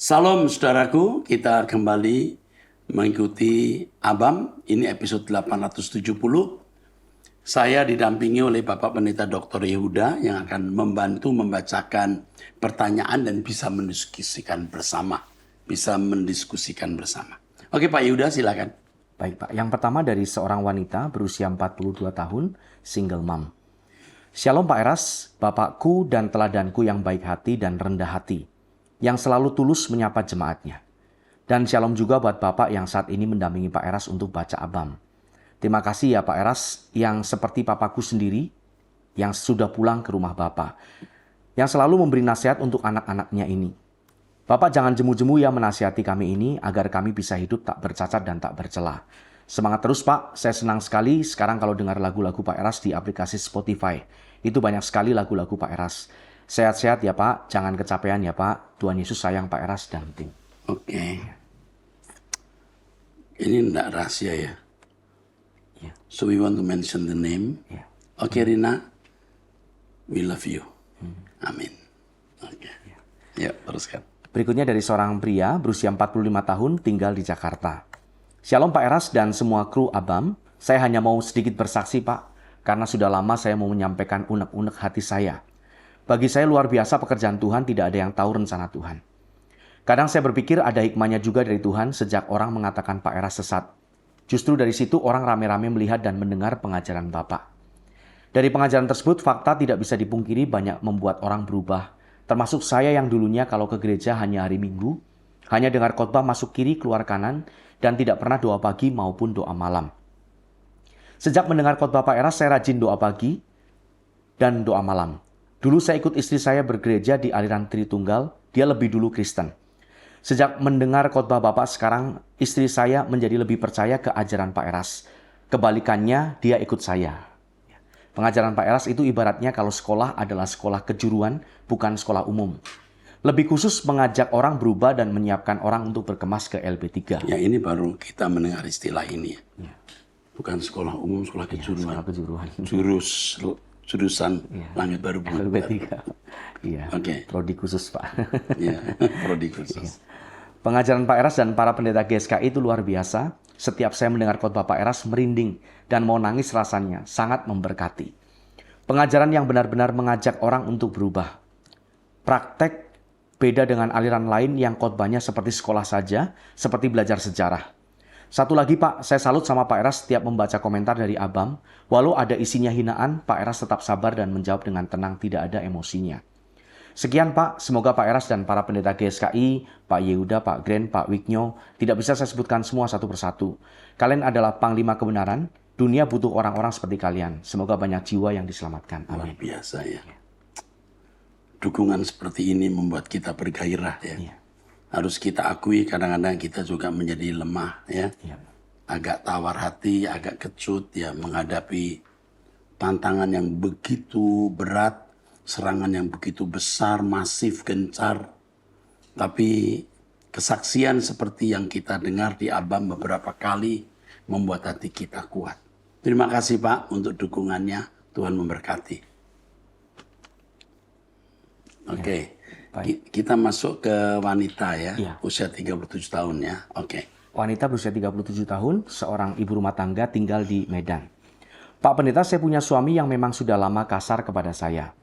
Salam saudaraku, kita kembali mengikuti Abam, ini episode 870. Saya didampingi oleh Bapak Pendeta Dr. Yehuda yang akan membantu membacakan pertanyaan dan bisa mendiskusikan bersama. Oke Pak Yehuda, silakan. Baik Pak, yang pertama dari seorang wanita berusia 42 tahun, single mom. Shalom Pak Eras, Bapakku dan teladanku yang baik hati dan rendah hati, yang selalu tulus menyapa jemaatnya. Dan shalom juga buat Bapak yang saat ini mendampingi Pak Eras untuk baca Abam. Terima kasih ya Pak Eras, yang seperti papaku sendiri, yang sudah pulang ke rumah Bapak, yang selalu memberi nasihat untuk anak-anaknya ini. Bapak jangan jemu-jemu ya menasihati kami ini agar kami bisa hidup tak bercacat dan tak bercela. Semangat terus Pak, saya senang sekali sekarang kalau dengar lagu-lagu Pak Eras di aplikasi Spotify. Itu banyak sekali lagu-lagu Pak Eras. Sehat-sehat ya Pak, jangan kecapean ya Pak. Tuhan Yesus sayang Pak Eras dan tim. Oke. Ini enggak rahasia ya. Yeah. So we want to mention the name. Yeah. Oke Rina, we love you. Amin. Oke. Ya, teruskan. Berikutnya dari seorang pria berusia 45 tahun tinggal di Jakarta. Shalom Pak Eras dan semua kru Abam. Saya hanya mau sedikit bersaksi Pak, karena sudah lama saya mau menyampaikan unek-unek hati saya. Bagi saya luar biasa pekerjaan Tuhan, tidak ada yang tahu rencana Tuhan. Kadang saya berpikir ada hikmahnya juga dari Tuhan sejak orang mengatakan Pak Eras sesat. Justru dari situ orang rame-rame melihat dan mendengar pengajaran Bapak. Dari pengajaran tersebut, fakta tidak bisa dipungkiri banyak membuat orang berubah. Termasuk saya yang dulunya kalau ke gereja hanya hari Minggu, hanya dengar khotbah masuk kiri keluar kanan, dan tidak pernah doa pagi maupun doa malam. Sejak mendengar khotbah Pak Eras, saya rajin doa pagi dan doa malam. Dulu saya ikut istri saya bergereja di aliran Tritunggal, dia lebih dulu Kristen. Sejak mendengar khotbah Bapak sekarang, istri saya menjadi lebih percaya ke ajaran Pak Eras. Kebalikannya, dia ikut saya. Pengajaran Pak Eras itu ibaratnya kalau sekolah adalah sekolah kejuruan, bukan sekolah umum. Lebih khusus mengajak orang berubah dan menyiapkan orang untuk berkemas ke LB3. Ya ini baru kita mendengar istilah ini. Ya. Bukan sekolah umum, sekolah kejuruan. Sekolah kejuruan. Jurusan Langit Baru Bumi LB3. Iya. Oke. Prodi khusus Pak. Iya, prodi khusus. Pengajaran Pak Eras dan para pendeta GSKI itu luar biasa. Setiap saya mendengar khotbah Pak Eras merinding dan mau nangis rasanya, sangat memberkati. Pengajaran yang benar-benar mengajak orang untuk berubah. Praktek beda dengan aliran lain yang khotbahnya seperti sekolah saja, seperti belajar sejarah. Satu lagi Pak, saya salut sama Pak Eras setiap membaca komentar dari Abam. Walau ada isinya hinaan, Pak Eras tetap sabar dan menjawab dengan tenang, tidak ada emosinya. Sekian Pak, semoga Pak Eras dan para pendeta GSKI, Pak Yehuda, Pak Gren, Pak Wignyo, tidak bisa saya sebutkan semua satu persatu. Kalian adalah panglima kebenaran, dunia butuh orang-orang seperti kalian. Semoga banyak jiwa yang diselamatkan. Amin. Luar biasa ya. Dukungan seperti ini membuat kita bergairah ya. Ya. Harus kita akui kadang-kadang kita juga menjadi lemah ya. Ya. Agak tawar hati, agak kecut ya menghadapi tantangan yang begitu berat. Serangan yang begitu besar, masif, gencar. Tapi kesaksian seperti yang kita dengar di Abam beberapa kali membuat hati kita kuat. Terima kasih Pak untuk dukungannya. Tuhan memberkati. Oke. Kita masuk ke wanita ya. Usia 37 tahun ya. Oke. Wanita berusia 37 tahun, seorang ibu rumah tangga tinggal di Medan. Pak Pendeta, saya punya suami yang memang sudah lama kasar kepada saya.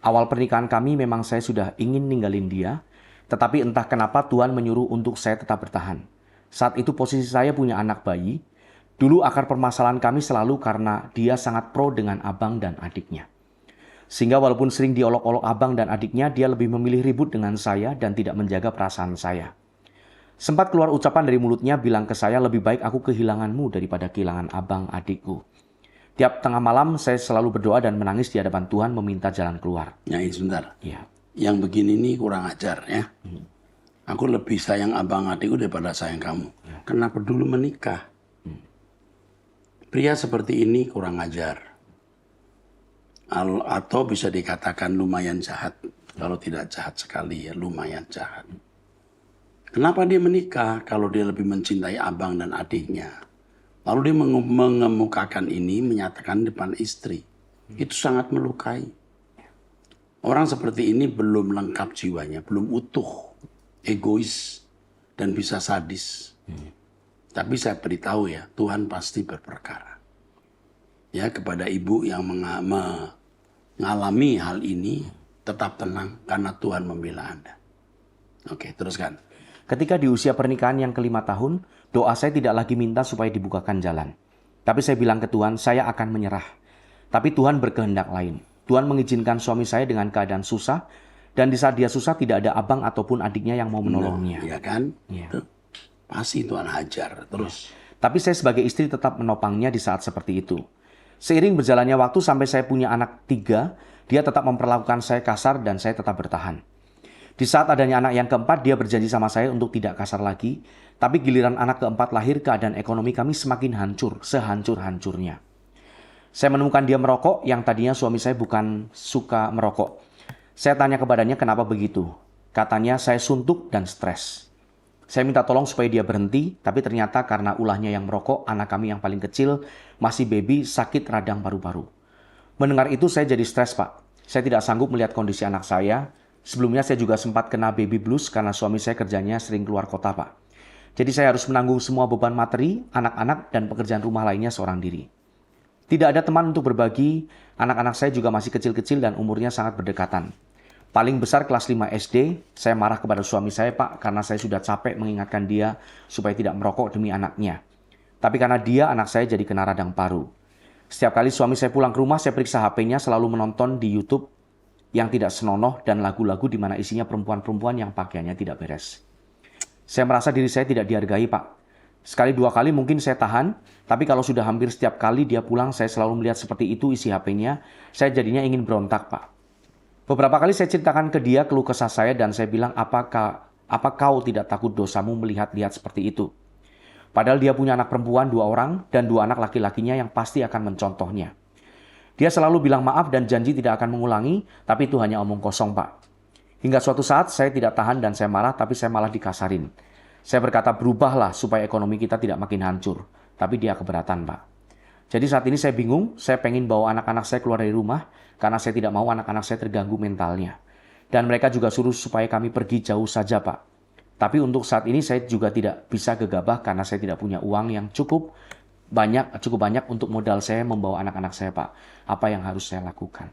Awal pernikahan kami memang saya sudah ingin ninggalin dia, tetapi entah kenapa Tuhan menyuruh untuk saya tetap bertahan. Saat itu posisi saya punya anak bayi. Dulu akar permasalahan kami selalu karena dia sangat pro dengan abang dan adiknya. Sehingga walaupun sering diolok-olok abang dan adiknya, dia lebih memilih ribut dengan saya dan tidak menjaga perasaan saya. Sempat keluar ucapan dari mulutnya bilang ke saya, lebih baik aku kehilanganmu daripada kehilangan abang adikku. Tiap tengah malam saya selalu berdoa dan menangis di hadapan Tuhan meminta jalan keluar. Ya, sebentar. Ya. Yang begini nih kurang ajar ya. Aku lebih sayang abang adikku daripada sayang kamu. Ya. Kenapa dulu menikah? Pria seperti ini kurang ajar. Atau bisa dikatakan lumayan jahat. Kalau tidak jahat sekali ya, lumayan jahat. Kenapa dia menikah kalau dia lebih mencintai abang dan adiknya? Lalu dia mengemukakan ini, menyatakan depan istri. Itu sangat melukai. Orang seperti ini belum lengkap jiwanya, belum utuh. egois, dan bisa sadis. Tapi saya beritahu ya, Tuhan pasti berperkara. Ya, kepada ibu yang mengalami hal ini, tetap tenang karena Tuhan membela Anda. Oke, teruskan. Ketika di usia pernikahan yang ke-5 tahun, doa saya tidak lagi minta supaya dibukakan jalan. Tapi saya bilang ke Tuhan, saya akan menyerah. Tapi Tuhan berkehendak lain. Tuhan mengizinkan suami saya dengan keadaan susah, dan di saat dia susah tidak ada abang ataupun adiknya yang mau menolongnya. Iya kan? Iya. Tuh, pasti Tuhan hajar. Terus. Tapi saya sebagai istri tetap menopangnya di saat seperti itu. Seiring berjalannya waktu sampai saya punya anak 3, dia tetap memperlakukan saya kasar dan saya tetap bertahan. Di saat adanya anak yang keempat, dia berjanji sama saya untuk tidak kasar lagi. Tapi giliran anak keempat lahir, keadaan ekonomi kami semakin hancur, sehancur-hancurnya. Saya menemukan dia merokok, yang tadinya suami saya bukan suka merokok. Saya tanya kepadanya kenapa begitu. Katanya saya suntuk dan stres. Saya minta tolong supaya dia berhenti, tapi ternyata karena ulahnya yang merokok, anak kami yang paling kecil, masih baby, sakit radang paru-paru. Mendengar itu saya jadi stres, Pak. Saya tidak sanggup melihat kondisi anak saya. Sebelumnya saya juga sempat kena baby blues karena suami saya kerjanya sering keluar kota, Pak. Jadi saya harus menanggung semua beban materi, anak-anak, dan pekerjaan rumah lainnya seorang diri. Tidak ada teman untuk berbagi, anak-anak saya juga masih kecil-kecil dan umurnya sangat berdekatan. Paling besar kelas 5 SD, saya marah kepada suami saya, Pak, karena saya sudah capek mengingatkan dia supaya tidak merokok demi anaknya. Tapi karena dia, anak saya jadi kena radang paru. Setiap kali suami saya pulang ke rumah, saya periksa HP-nya selalu menonton di YouTube yang tidak senonoh dan lagu-lagu di mana isinya perempuan-perempuan yang pakaiannya tidak beres. Saya merasa diri saya tidak dihargai, Pak. Sekali 2 kali mungkin saya tahan, tapi kalau sudah hampir setiap kali dia pulang, saya selalu melihat seperti itu isi HP-nya, saya jadinya ingin berontak, Pak. Beberapa kali saya ceritakan ke dia keluh kesah saya dan saya bilang, apa kau tidak takut dosamu melihat-lihat seperti itu? Padahal dia punya anak perempuan 2 orang dan 2 anak laki-lakinya yang pasti akan mencontohnya. Dia selalu bilang maaf dan janji tidak akan mengulangi, tapi itu hanya omong kosong, Pak. Hingga suatu saat saya tidak tahan dan saya marah, tapi saya malah dikasarin. Saya berkata berubahlah supaya ekonomi kita tidak makin hancur. Tapi dia keberatan, Pak. Jadi saat ini saya bingung, saya pengen bawa anak-anak saya keluar dari rumah, karena saya tidak mau anak-anak saya terganggu mentalnya. Dan mereka juga suruh supaya kami pergi jauh saja, Pak. Tapi untuk saat ini saya juga tidak bisa gegabah karena saya tidak punya uang yang cukup banyak untuk modal saya membawa anak-anak saya, Pak. Apa yang harus saya lakukan?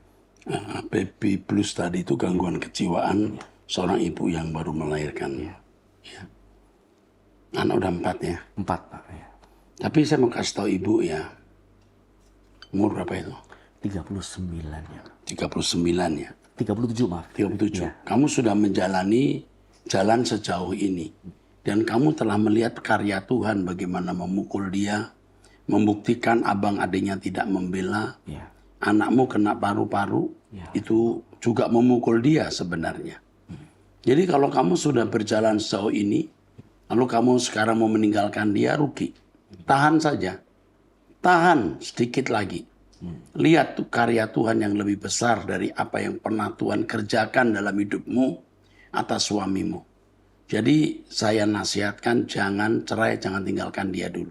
Baby blues tadi itu gangguan kejiwaan seorang ibu yang baru melahirkan. Ya. Anak udah 4 ya? 4, Pak. Ya. Tapi saya mau kasih tahu ibu ya, umur berapa itu? 39 ya. 39 ya? 37, maaf. 37. Ya. Kamu sudah menjalani jalan sejauh ini. Dan kamu telah melihat karya Tuhan bagaimana memukul dia, membuktikan abang adiknya tidak membela. Ya. Anakmu kena paru-paru, Ya. itu juga memukul dia sebenarnya. Jadi kalau kamu sudah berjalan sejauh ini, lalu kamu sekarang mau meninggalkan dia, rugi. Tahan saja. Tahan sedikit lagi. Lihat tuh karya Tuhan yang lebih besar dari apa yang pernah Tuhan kerjakan dalam hidupmu atas suamimu. Jadi saya nasihatkan jangan cerai, jangan tinggalkan dia dulu.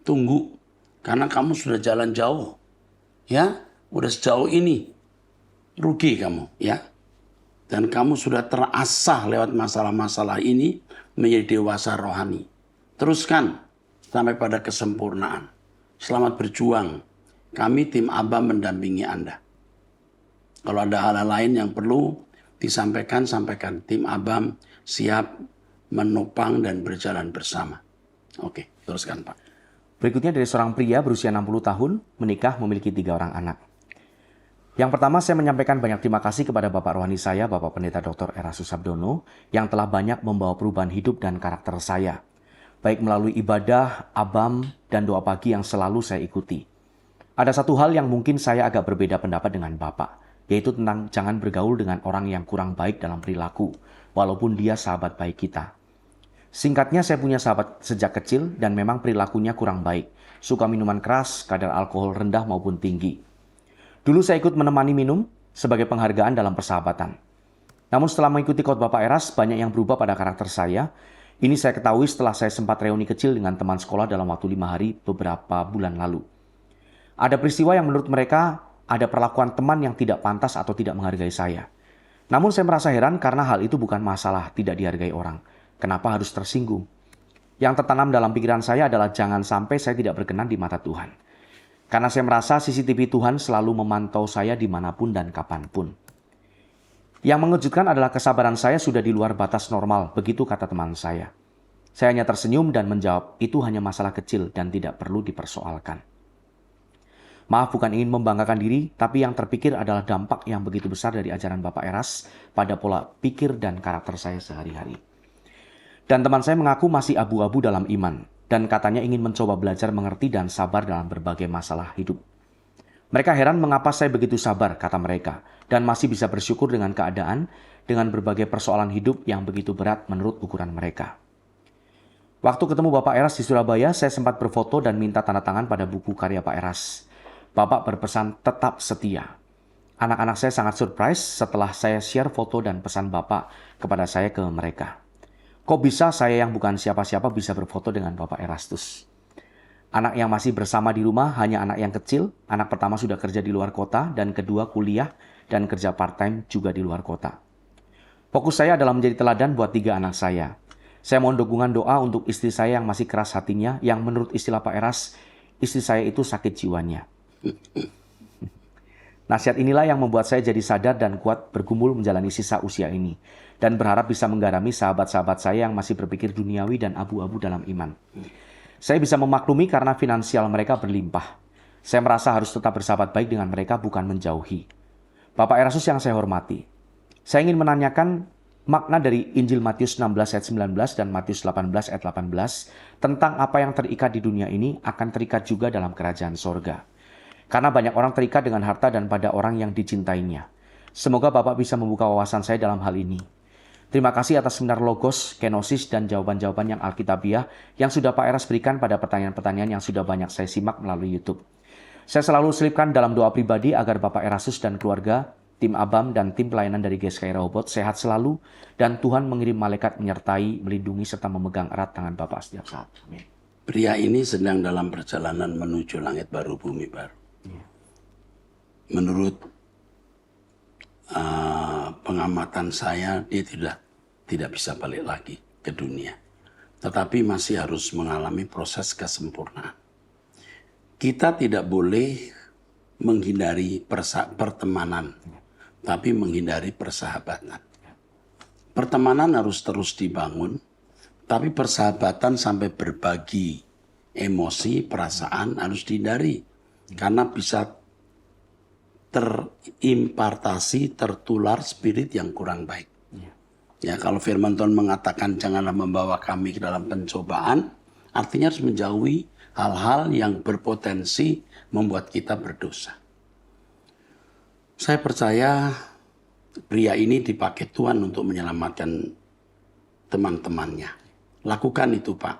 Tunggu, karena kamu sudah jalan jauh. Ya, udah sejauh ini. Rugi kamu, ya. Dan kamu sudah terasah lewat masalah-masalah ini menjadi dewasa rohani. Teruskan sampai pada kesempurnaan. Selamat berjuang. Kami tim Abba mendampingi Anda. Kalau ada hal lain yang perlu disampaikan, sampaikan. Tim Abba siap menopang dan berjalan bersama. Oke, teruskan Pak. Berikutnya dari seorang pria berusia 60 tahun, menikah memiliki 3 orang anak. Yang pertama saya menyampaikan banyak terima kasih kepada Bapak Rohani saya, Bapak Pendeta Dr. Erastus Sabdono, yang telah banyak membawa perubahan hidup dan karakter saya. Baik melalui ibadah, abam, dan doa pagi yang selalu saya ikuti. Ada satu hal yang mungkin saya agak berbeda pendapat dengan Bapak, yaitu tentang jangan bergaul dengan orang yang kurang baik dalam perilaku, walaupun dia sahabat baik kita. Singkatnya, saya punya sahabat sejak kecil dan memang perilakunya kurang baik. Suka minuman keras, kadar alkohol rendah maupun tinggi. Dulu saya ikut menemani minum sebagai penghargaan dalam persahabatan. Namun setelah mengikuti khotbah Pak Eras, banyak yang berubah pada karakter saya. Ini saya ketahui setelah saya sempat reuni kecil dengan teman sekolah dalam waktu 5 hari beberapa bulan lalu. Ada peristiwa yang menurut mereka ada perlakuan teman yang tidak pantas atau tidak menghargai saya. Namun saya merasa heran karena hal itu bukan masalah tidak dihargai orang. Kenapa harus tersinggung? Yang tertanam dalam pikiran saya adalah jangan sampai saya tidak berkenan di mata Tuhan. Karena saya merasa CCTV Tuhan selalu memantau saya dimanapun dan kapanpun. Yang mengejutkan adalah kesabaran saya sudah di luar batas normal, begitu kata teman saya. Saya hanya tersenyum dan menjawab, itu hanya masalah kecil dan tidak perlu dipersoalkan. Maaf bukan ingin membanggakan diri, tapi yang terpikir adalah dampak yang begitu besar dari ajaran Bapak Eras pada pola pikir dan karakter saya sehari-hari. Dan teman saya mengaku masih abu-abu dalam iman, dan katanya ingin mencoba belajar mengerti dan sabar dalam berbagai masalah hidup. Mereka heran mengapa saya begitu sabar, kata mereka, dan masih bisa bersyukur dengan keadaan, dengan berbagai persoalan hidup yang begitu berat menurut ukuran mereka. Waktu ketemu Bapak Eras di Surabaya, saya sempat berfoto dan minta tanda tangan pada buku karya Pak Eras. Bapak berpesan tetap setia. Anak-anak saya sangat surprise setelah saya share foto dan pesan Bapak kepada saya ke mereka. Kok bisa saya yang bukan siapa-siapa bisa berfoto dengan Bapak Erastus? Anak yang masih bersama di rumah hanya anak yang kecil, anak pertama sudah kerja di luar kota, dan kedua kuliah dan kerja part-time juga di luar kota. Fokus saya adalah menjadi teladan buat 3 anak saya. Saya mohon dukungan doa untuk istri saya yang masih keras hatinya, yang menurut istilah Pak Eras, istri saya itu sakit jiwanya. Nasihat inilah yang membuat saya jadi sadar dan kuat bergumul menjalani sisa usia ini, dan berharap bisa menggarami sahabat-sahabat saya yang masih berpikir duniawi dan abu-abu dalam iman. Saya bisa memaklumi karena finansial mereka berlimpah. Saya merasa harus tetap bersahabat baik dengan mereka, bukan menjauhi. Bapak Erastus yang saya hormati, saya ingin menanyakan makna dari Injil Matius 16 ayat 19 dan Matius 18 ayat 18 tentang apa yang terikat di dunia ini akan terikat juga dalam kerajaan sorga. Karena banyak orang terikat dengan harta dan pada orang yang dicintainya. Semoga Bapak bisa membuka wawasan saya dalam hal ini. Terima kasih atas seminar Logos, Kenosis, dan jawaban-jawaban yang Alkitabiah yang sudah Pak Eras berikan pada pertanyaan-pertanyaan yang sudah banyak saya simak melalui YouTube. Saya selalu selipkan dalam doa pribadi agar Bapak Erastus dan keluarga, tim Abam, dan tim pelayanan dari GSKI Rehoboth sehat selalu, dan Tuhan mengirim malaikat menyertai, melindungi, serta memegang erat tangan Bapak setiap saat. Amin. Pria ini sedang dalam perjalanan menuju langit baru, bumi baru. Menurut pengamatan saya, dia tidak bisa balik lagi ke dunia. Tetapi masih harus mengalami proses kesempurnaan. Kita tidak boleh menghindari pertemanan, tapi menghindari persahabatan. Pertemanan harus terus dibangun, tapi persahabatan sampai berbagi emosi, perasaan harus dihindari. Karena bisa terimpartasi, tertular spirit yang kurang baik. Ya, kalau firman Tuhan mengatakan janganlah membawa kami ke dalam pencobaan, artinya harus menjauhi hal-hal yang berpotensi membuat kita berdosa. Saya percaya pria ini dipakai Tuhan untuk menyelamatkan teman-temannya. Lakukan itu, Pak.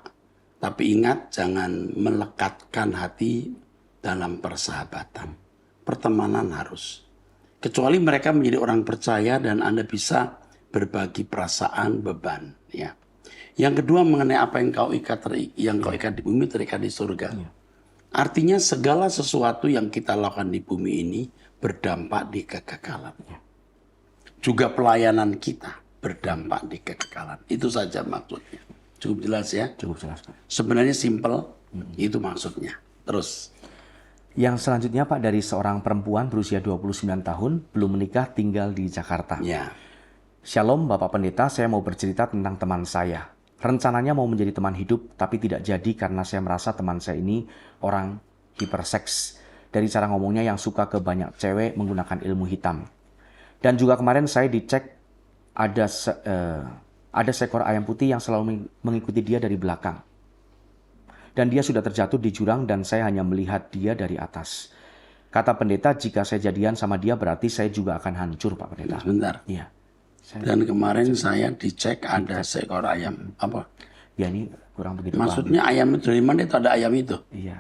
Tapi ingat, jangan melekatkan hati dalam persahabatan. Pertemanan harus. Kecuali mereka menjadi orang percaya dan Anda bisa berbagi perasaan, beban. Ya. Yang kedua mengenai apa yang kau ikat di bumi terikat di surga. Artinya segala sesuatu yang kita lakukan di bumi ini berdampak di kekekalan. Juga pelayanan kita berdampak di kekekalan. Itu saja maksudnya. Cukup jelas ya? Cukup jelas, Pak. Sebenarnya simple, itu maksudnya. Terus. Yang selanjutnya, Pak, dari seorang perempuan berusia 29 tahun, belum menikah, tinggal di Jakarta. Ya. Shalom Bapak Pendeta, saya mau bercerita tentang teman saya. Rencananya mau menjadi teman hidup, tapi tidak jadi karena saya merasa teman saya ini orang hiperseks. Dari cara ngomongnya yang suka ke banyak cewek menggunakan ilmu hitam. Dan juga kemarin saya dicek ada seekor ayam putih yang selalu mengikuti dia dari belakang. Dan dia sudah terjatuh di jurang dan saya hanya melihat dia dari atas. Kata pendeta, jika saya jadian sama dia berarti saya juga akan hancur, Pak Pendeta. Sebentar. Iya. Dan kemarin saya dicek ada seekor ayam. Apa? Ya ini kurang begitu. Maksudnya ayam itu dari mana itu ada ayam itu? Iya.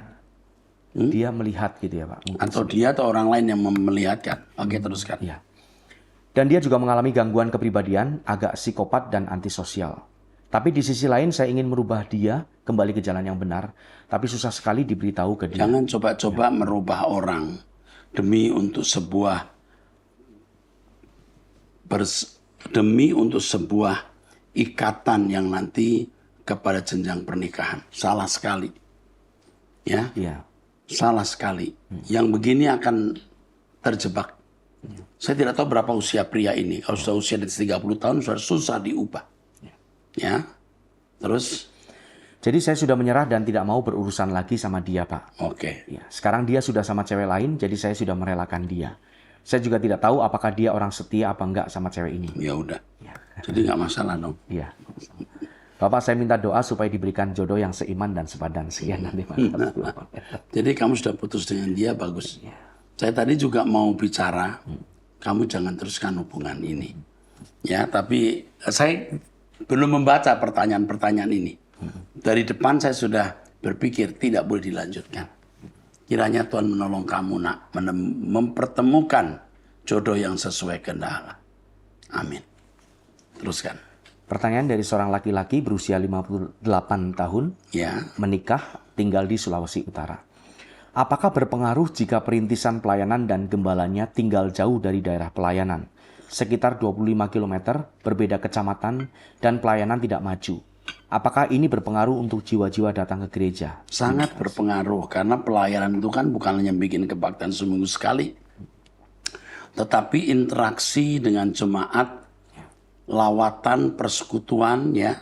Dia melihat gitu ya, Pak. Mungkin atau dia atau orang lain yang melihatkan. Oke, teruskan. Iya. Dan dia juga mengalami gangguan kepribadian, agak psikopat dan antisosial. Tapi di sisi lain saya ingin merubah dia kembali ke jalan yang benar, tapi susah sekali diberitahu ke dia. Jangan coba-coba merubah orang demi untuk sebuah ikatan yang nanti kepada jenjang pernikahan. Salah sekali. Ya, Iya. salah sekali. Yang begini akan terjebak. Saya tidak tahu berapa usia pria ini. Kalau sudah usia di 30 tahun, sudah susah diubah. Ya, terus, Jadi saya sudah menyerah dan tidak mau berurusan lagi sama dia, Pak. oke. Ya, sekarang dia sudah sama cewek lain, jadi saya sudah merelakan dia. Saya juga tidak tahu apakah dia orang setia apa enggak sama cewek ini. Ya udah. Jadi nggak masalah dong. Iya. Bapak, saya minta doa supaya diberikan jodoh yang seiman dan sepadan. Sekian nanti, Pak. Jadi kamu sudah putus dengan dia, bagus. Saya tadi juga mau bicara, kamu jangan teruskan hubungan ini. Ya, tapi saya belum membaca pertanyaan-pertanyaan ini. Dari depan saya sudah berpikir tidak boleh dilanjutkan. Kiranya Tuhan menolong kamu, nak, mempertemukan jodoh yang sesuai kehendak Allah. Amin. Teruskan. Pertanyaan dari seorang laki-laki berusia 58 tahun, Ya, menikah, tinggal di Sulawesi Utara. Apakah berpengaruh jika perintisan pelayanan dan gembalanya tinggal jauh dari daerah pelayanan, sekitar 25 km, berbeda kecamatan, dan pelayanan tidak maju? Apakah ini berpengaruh untuk jiwa-jiwa datang ke gereja? sangat berpengaruh karena pelayanan itu kan bukan hanya bikin kebaktian seminggu sekali, tetapi interaksi dengan jemaat, lawatan, persekutuan, ya.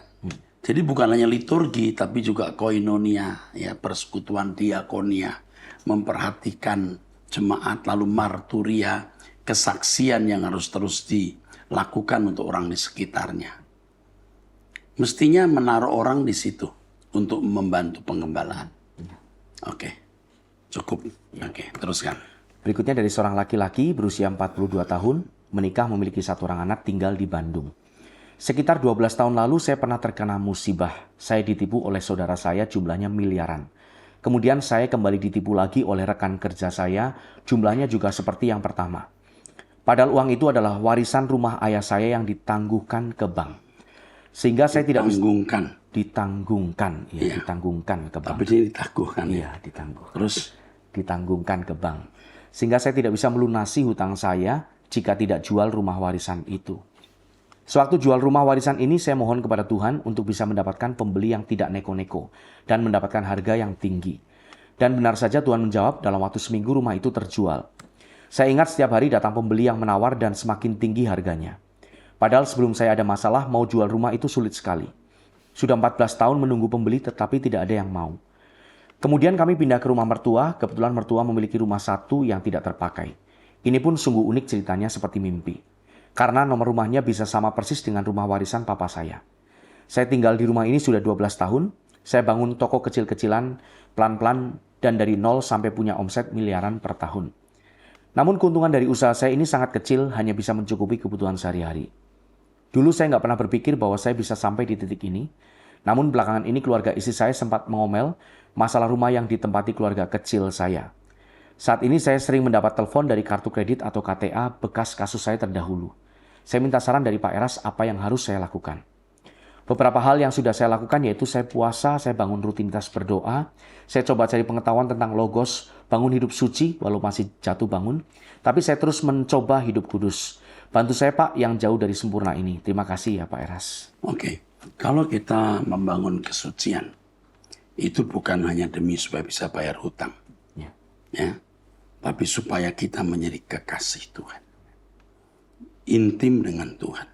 Jadi bukan hanya liturgi, tapi juga koinonia, ya, persekutuan, diakonia, memperhatikan jemaat, lalu marturia, kesaksian yang harus terus dilakukan untuk orang di sekitarnya. Mestinya menaruh orang di situ untuk membantu pengembalaan. Oke, cukup. Oke, teruskan. Berikutnya dari seorang laki-laki berusia 42 tahun, menikah memiliki satu orang anak tinggal di Bandung. Sekitar 12 tahun lalu saya pernah terkena musibah. Saya ditipu oleh saudara saya jumlahnya miliaran. Kemudian saya kembali ditipu lagi oleh rekan kerja saya, jumlahnya juga seperti yang pertama. Padahal uang itu adalah warisan rumah ayah saya yang ditangguhkan ke bank. Sehingga saya tidak bisa ditanggungkan, ya, Iya. ditanggungkan ke bank. Tapi ini ditangguhkan. Iya, ditangguh. Terus, Ditanggungan ke bank. Sehingga saya tidak bisa melunasi hutang saya jika tidak jual rumah warisan itu. Sewaktu jual rumah warisan ini, saya mohon kepada Tuhan untuk bisa mendapatkan pembeli yang tidak neko-neko dan mendapatkan harga yang tinggi. Dan benar saja Tuhan menjawab, dalam waktu seminggu rumah itu terjual. Saya ingat setiap hari datang pembeli yang menawar dan semakin tinggi harganya. Padahal sebelum saya ada masalah, mau jual rumah itu sulit sekali. Sudah 14 tahun menunggu pembeli tetapi tidak ada yang mau. Kemudian kami pindah ke rumah mertua, kebetulan mertua memiliki rumah satu yang tidak terpakai. Ini pun sungguh unik ceritanya seperti mimpi. Karena nomor rumahnya bisa sama persis dengan rumah warisan papa saya. Saya tinggal di rumah ini sudah 12 tahun, saya bangun toko kecil-kecilan, pelan-pelan, dan dari nol sampai punya omset miliaran per tahun. Namun keuntungan dari usaha saya ini sangat kecil, hanya bisa mencukupi kebutuhan sehari-hari. Dulu saya nggak pernah berpikir bahwa saya bisa sampai di titik ini. Namun belakangan ini keluarga istri saya sempat mengomel masalah rumah yang ditempati keluarga kecil saya. Saat ini saya sering mendapat telepon dari kartu kredit atau KTA bekas kasus saya terdahulu. Saya minta saran dari Pak Eras apa yang harus saya lakukan. Beberapa hal yang sudah saya lakukan yaitu saya puasa, saya bangun rutinitas berdoa, saya coba cari pengetahuan tentang logos, bangun hidup suci walau masih jatuh bangun, tapi saya terus mencoba hidup kudus. Bantu saya Pak yang jauh dari sempurna ini. Terima kasih ya Pak Eras. oke. Kalau kita membangun kesucian, itu bukan hanya demi supaya bisa bayar hutang. Ya. Ya, tapi supaya kita menjadi kekasih Tuhan. Intim dengan Tuhan.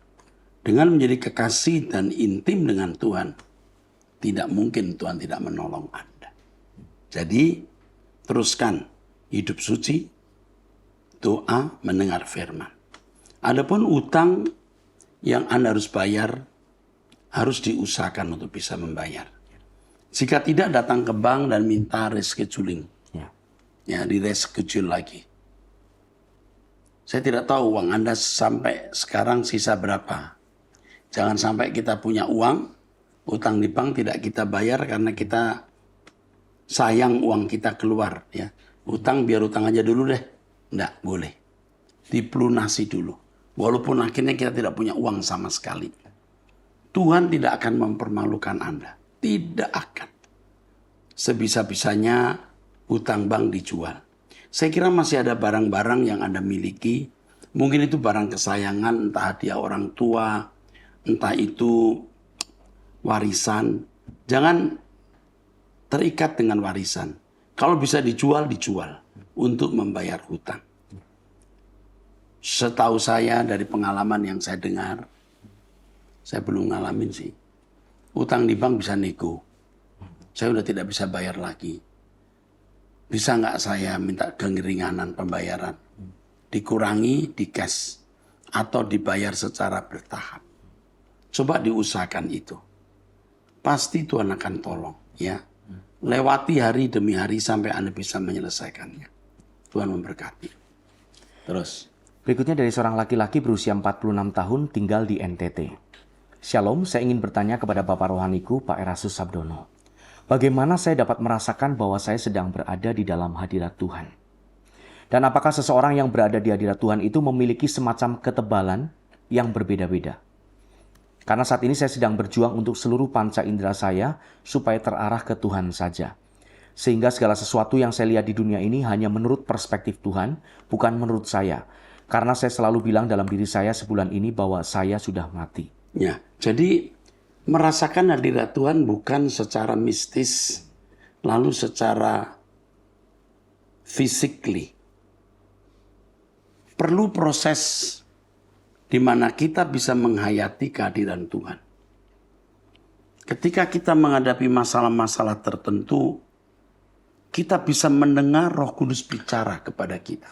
Dengan menjadi kekasih dan intim dengan Tuhan, tidak mungkin Tuhan tidak menolong Anda. Jadi, teruskan hidup suci, doa, mendengar firman. Adapun utang yang Anda harus bayar, harus diusahakan untuk bisa membayar. Jika tidak, datang ke bank dan minta rescheduling. Ya. Ya, di reschedule lagi. Saya tidak tahu uang Anda sampai sekarang sisa berapa. Jangan sampai kita punya uang, utang di bank tidak kita bayar karena kita sayang uang kita keluar. Ya. Utang biar utang aja dulu deh. Enggak, boleh. Dipelunasi dulu. Walaupun akhirnya kita tidak punya uang sama sekali. Tuhan tidak akan mempermalukan Anda. Tidak akan. Sebisa-bisanya utang bank dijual. Saya kira masih ada barang-barang yang Anda miliki. Mungkin itu barang kesayangan, entah hadiah orang tua, entah itu warisan. Jangan terikat dengan warisan. Kalau bisa dijual, dijual untuk membayar hutang. Setahu saya dari pengalaman yang saya dengar, saya belum ngalamin sih. Utang di bank bisa nego. Saya udah tidak bisa bayar lagi. Bisa nggak saya minta keringanan pembayaran? Dikurangi di cash atau dibayar secara bertahap. Coba diusahakan itu. Pasti Tuhan akan tolong, ya. Lewati hari demi hari sampai Anda bisa menyelesaikannya. Tuhan memberkati. Terus. Berikutnya dari seorang laki-laki berusia 46 tahun tinggal di NTT. Shalom, saya ingin bertanya kepada Bapak Rohaniku, Pak Erastus Sabdono. Bagaimana saya dapat merasakan bahwa saya sedang berada di dalam hadirat Tuhan? Dan apakah seseorang yang berada di hadirat Tuhan itu memiliki semacam ketebalan yang berbeda-beda? Karena saat ini saya sedang berjuang untuk seluruh panca indera saya supaya terarah ke Tuhan saja. Sehingga segala sesuatu yang saya lihat di dunia ini hanya menurut perspektif Tuhan, bukan menurut saya. Karena saya selalu bilang dalam diri saya sebulan ini bahwa saya sudah mati. Ya, jadi merasakan hadirat Tuhan bukan secara mistis, lalu secara physically. Perlu proses di mana kita bisa menghayati kehadiran Tuhan. Ketika kita menghadapi masalah-masalah tertentu, kita bisa mendengar Roh Kudus bicara kepada kita.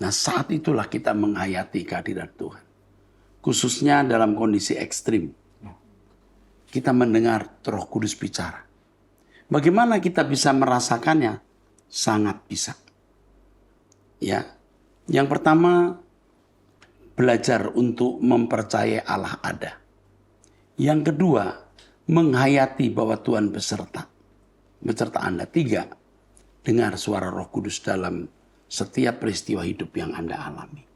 Nah, saat itulah kita menghayati kehadiran Tuhan. Khususnya dalam kondisi ekstrim. Kita mendengar Roh Kudus bicara. Bagaimana kita bisa merasakannya? Sangat bisa. Ya. Yang pertama, belajar untuk mempercayai Allah ada. Yang kedua, menghayati bahwa Tuhan beserta Anda. 3, dengar suara Roh Kudus dalam setiap peristiwa hidup yang Anda alami.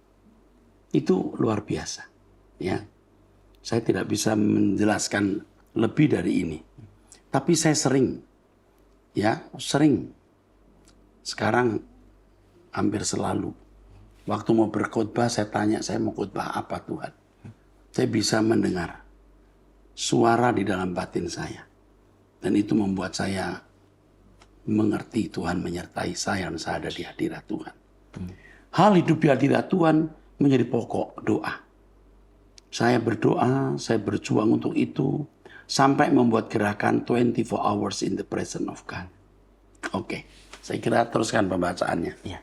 Itu luar biasa. Ya, saya tidak bisa menjelaskan lebih dari ini. Tapi saya sering. Sekarang hampir selalu. Waktu mau berkhotbah saya tanya, saya mau khotbah apa Tuhan? Saya bisa mendengar suara di dalam batin saya. Dan itu membuat saya mengerti Tuhan menyertai saya dan saya ada di hadirat Tuhan. Hal hidup di hadirat Tuhan menjadi pokok doa. Saya berdoa, saya berjuang untuk itu. Sampai membuat gerakan 24 hours in the presence of God. Oke, saya kira teruskan pembacaannya. Ya.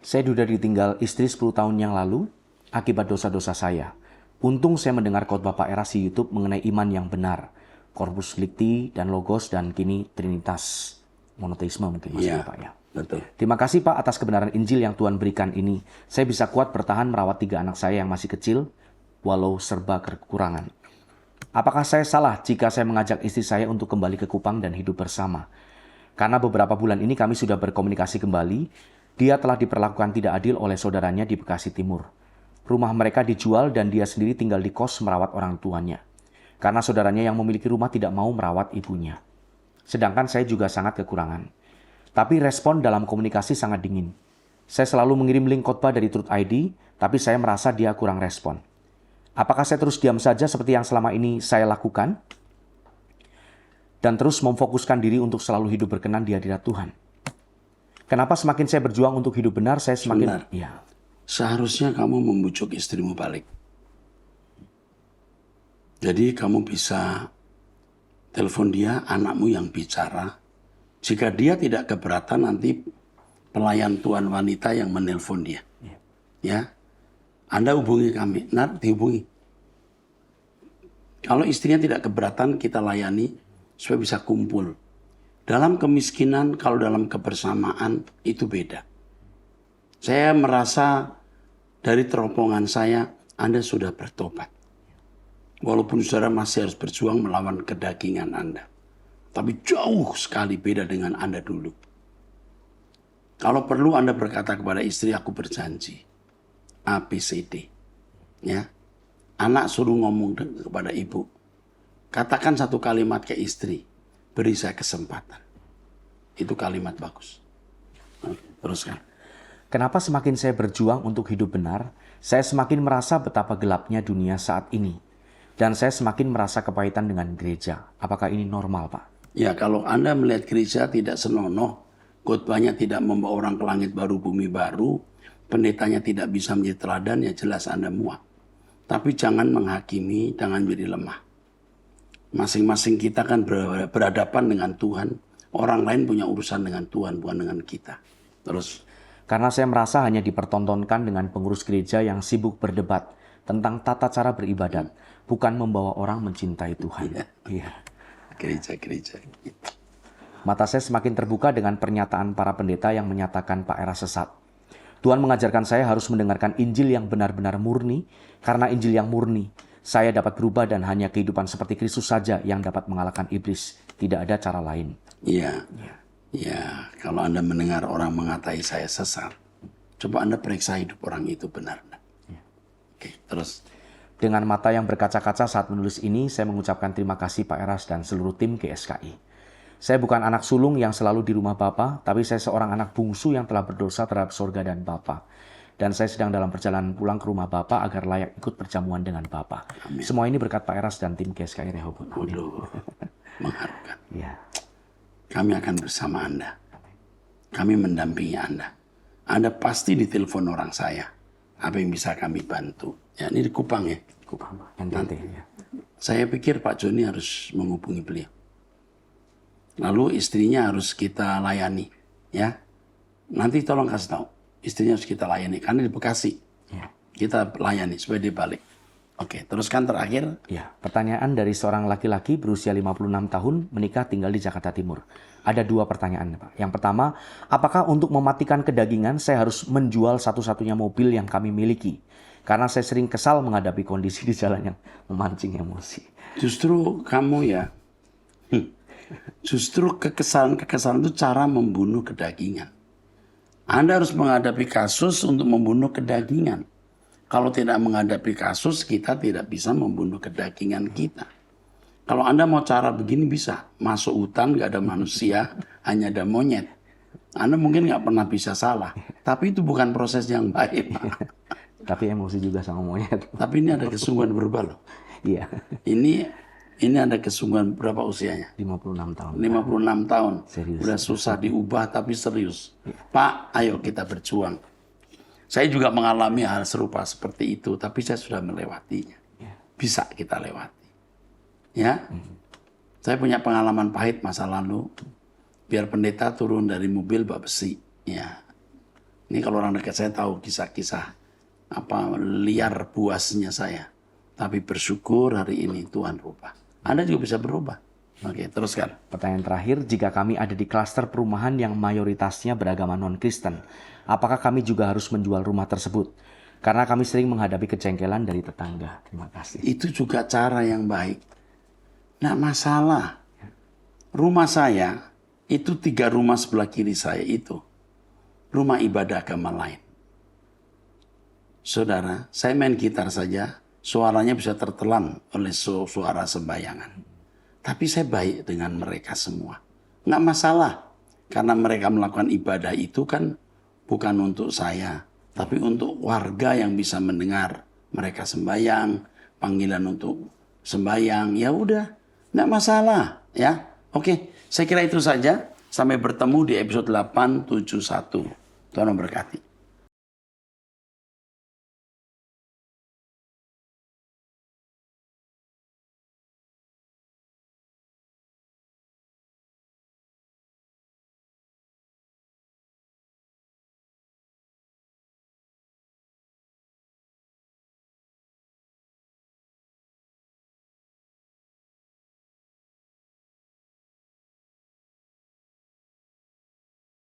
Saya sudah ditinggal istri 10 tahun yang lalu akibat dosa-dosa saya. Untung saya mendengar khotbah Pak Eras di YouTube mengenai iman yang benar. Corpus Delicti dan Logos dan kini Trinitas. Monoteisme mungkin maksudnya Pak ya. Betul. Terima kasih Pak atas kebenaran Injil yang Tuhan berikan ini. Saya bisa kuat bertahan merawat 3 anak saya yang masih kecil walau serba kekurangan. Apakah saya salah jika saya mengajak istri saya untuk kembali ke Kupang dan hidup bersama? Karena beberapa bulan ini kami sudah berkomunikasi kembali. Dia telah diperlakukan tidak adil oleh saudaranya di Bekasi Timur. Rumah mereka dijual dan dia sendiri tinggal di kos merawat orang tuanya. Karena saudaranya yang memiliki rumah tidak mau merawat ibunya. Sedangkan saya juga sangat kekurangan. Tapi respon dalam komunikasi sangat dingin. Saya selalu mengirim link khotbah dari Truth ID, tapi saya merasa dia kurang respon. Apakah saya terus diam saja seperti yang selama ini saya lakukan? Dan terus memfokuskan diri untuk selalu hidup berkenan di hadirat Tuhan? Kenapa semakin saya berjuang untuk hidup benar, saya semakin... Ya. Seharusnya kamu membujuk istrimu balik. Jadi kamu bisa telepon dia, anakmu yang bicara. Jika dia tidak keberatan, nanti pelayan Tuhan wanita yang menelpon dia. Ya, Anda hubungi kami, dihubungi. Kalau istrinya tidak keberatan, kita layani supaya bisa kumpul. Dalam kemiskinan, kalau dalam kebersamaan, itu beda. Saya merasa dari teropongan saya, Anda sudah bertobat. Walaupun saudara masih harus berjuang melawan kedagingan Anda. Tapi jauh sekali beda dengan Anda dulu. Kalau perlu Anda berkata kepada istri, aku berjanji. ABCD. Ya. Anak suruh ngomong kepada ibu. Katakan satu kalimat ke istri. Beri saya kesempatan. Itu kalimat bagus. Teruskan. Kenapa semakin saya berjuang untuk hidup benar, saya semakin merasa betapa gelapnya dunia saat ini. dan saya semakin merasa kepahitan dengan gereja. Apakah ini normal, Pak? Ya, kalau Anda melihat gereja tidak senonoh, khotbahnya tidak membawa orang ke langit baru, bumi baru, pendetanya tidak bisa menjadi teladan, ya jelas Anda muak. Tapi jangan menghakimi, jangan menjadi lemah. Masing-masing kita kan berhadapan dengan Tuhan. Orang lain punya urusan dengan Tuhan, bukan dengan kita. Terus, Karena saya merasa hanya dipertontonkan dengan pengurus gereja yang sibuk berdebat tentang tata cara beribadat, bukan membawa orang mencintai Tuhan. Iya. gereja-gereja. Mata saya semakin terbuka dengan pernyataan para pendeta yang menyatakan Pak Eras sesat. Tuhan mengajarkan saya harus mendengarkan Injil yang benar-benar murni, karena Injil yang murni, saya dapat berubah dan hanya kehidupan seperti Kristus saja yang dapat mengalahkan iblis. Tidak ada cara lain. Iya. Ya, kalau Anda mendengar orang mengatai saya sesat, coba Anda periksa hidup orang itu benar. Oke, terus. Dengan mata yang berkaca-kaca saat menulis ini, saya mengucapkan terima kasih Pak Eras dan seluruh tim GSKI. Saya bukan anak sulung yang selalu di rumah Bapa, tapi saya seorang anak bungsu yang telah berdosa terhadap sorga dan Bapa. Dan saya sedang dalam perjalanan pulang ke rumah Bapa agar layak ikut perjamuan dengan Bapa. Amin. Semua ini berkat Pak Eras dan tim GSKI Rehoboth. Waduh, mengharukan. Ya. Kami akan bersama Anda. Kami mendampingi Anda. Anda pasti ditelepon orang saya. Apa yang bisa kami bantu? Ya, ini di Kupang ya. Kupang, NTT. Ya. Saya pikir Pak Joni harus menghubungi beliau. Lalu istrinya harus kita layani. Ya, nanti tolong kasih tahu. Istrinya harus kita layani. Karena di Bekasi. Ya. Kita layani supaya dia balik. Oke, teruskan terakhir. Ya, pertanyaan dari seorang laki-laki berusia 56 tahun menikah tinggal di Jakarta Timur. Ada dua pertanyaan, Pak. Yang pertama, apakah untuk mematikan kedagingan saya harus menjual satu-satunya mobil yang kami miliki? Karena saya sering kesal menghadapi kondisi di jalan yang memancing emosi. Justru kamu ya, justru kekesalan itu cara membunuh kedagingan. Anda harus menghadapi kasus untuk membunuh kedagingan. Kalau tidak menghadapi kasus, kita tidak bisa membunuh kedagingan kita. Kalau Anda mau cara begini bisa. Masuk hutan, nggak ada manusia, hanya ada monyet. Anda mungkin nggak pernah bisa salah. Tapi itu bukan proses yang baik, Pak. Tapi emosi juga sama monyet. Tapi ini ada kesungguhan berubah loh. Iya. Ini ada kesungguhan berapa usianya? 56 tahun. 56 tahun. Serius. Udah susah diubah tapi serius. Pak, ayo kita berjuang. Saya juga mengalami hal serupa seperti itu, tapi saya sudah melewatinya. Bisa kita lewati. Ya, saya punya pengalaman pahit masa lalu. Biar pendeta turun dari mobil bak besi. Ya, ini kalau orang dekat saya tahu kisah-kisah apa liar buasnya saya. Tapi bersyukur hari ini Tuhan rubah. Anda juga bisa berubah. Oke, teruskan. Pertanyaan terakhir, jika kami ada di klaster perumahan yang mayoritasnya beragama non-Kristen, apakah kami juga harus menjual rumah tersebut? Karena kami sering menghadapi kejengkelan dari tetangga. Terima kasih. Itu juga cara yang baik. Nggak masalah. Rumah saya, itu 3 rumah sebelah kiri saya itu. Rumah ibadah agama lain. Saudara, saya main gitar saja, suaranya bisa tertelan oleh suara sembayangan. Tapi saya baik dengan mereka semua. Nggak masalah. Karena mereka melakukan ibadah itu kan bukan untuk saya. Tapi untuk warga yang bisa mendengar. Mereka sembayang, panggilan untuk sembayang. Ya udah, nggak masalah. Ya, oke. Saya kira itu saja. Sampai bertemu di episode 871. Tuhan memberkati.